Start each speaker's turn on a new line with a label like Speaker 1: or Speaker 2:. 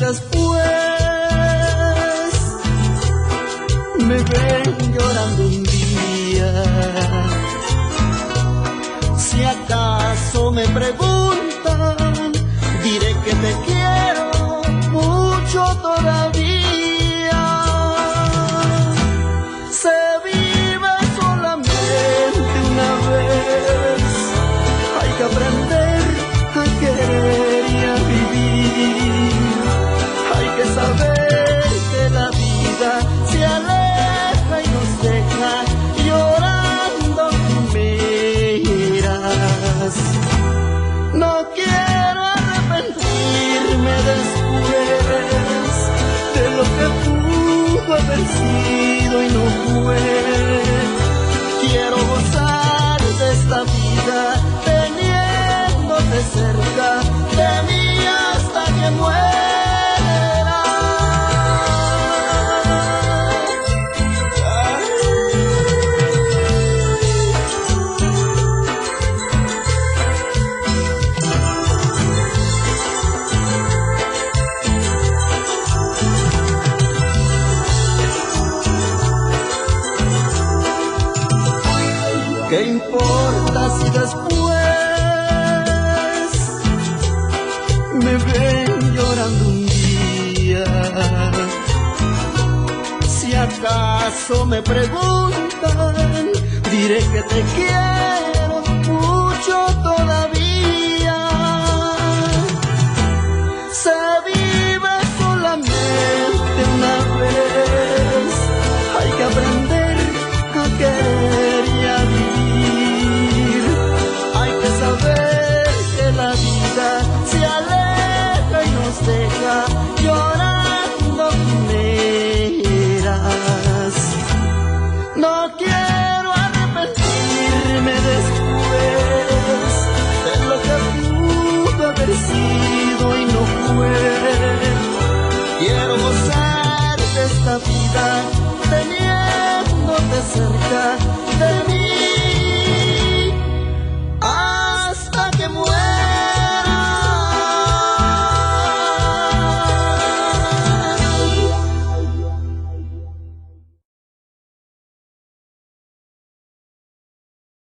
Speaker 1: después me ven llorando un día, si acaso me preguntan, diré que te quiero mucho todavía. Se vive solamente una vez, hay que aprender a querer y a vivir. Hay que saber que la vida se aleja y nos deja llorando quimeras. No quiero arrepentirme después de lo que pudo haber sido y no fue. Quiero gozar de esta vida teniéndote cerca de mí hasta que muera. ¿Qué importa si después me ven llorando un día? Si acaso me preguntan, diré que te quiero mucho todavía. Se vive solamente una vez, hay que aprender a querer y a vivir. Hay que saber que la vida se aleja y nos deja llorando quimeras. No quiero arrepentirme después de lo que pudo haber sido y no fue. Quiero gozar de esta vida teniéndote cerca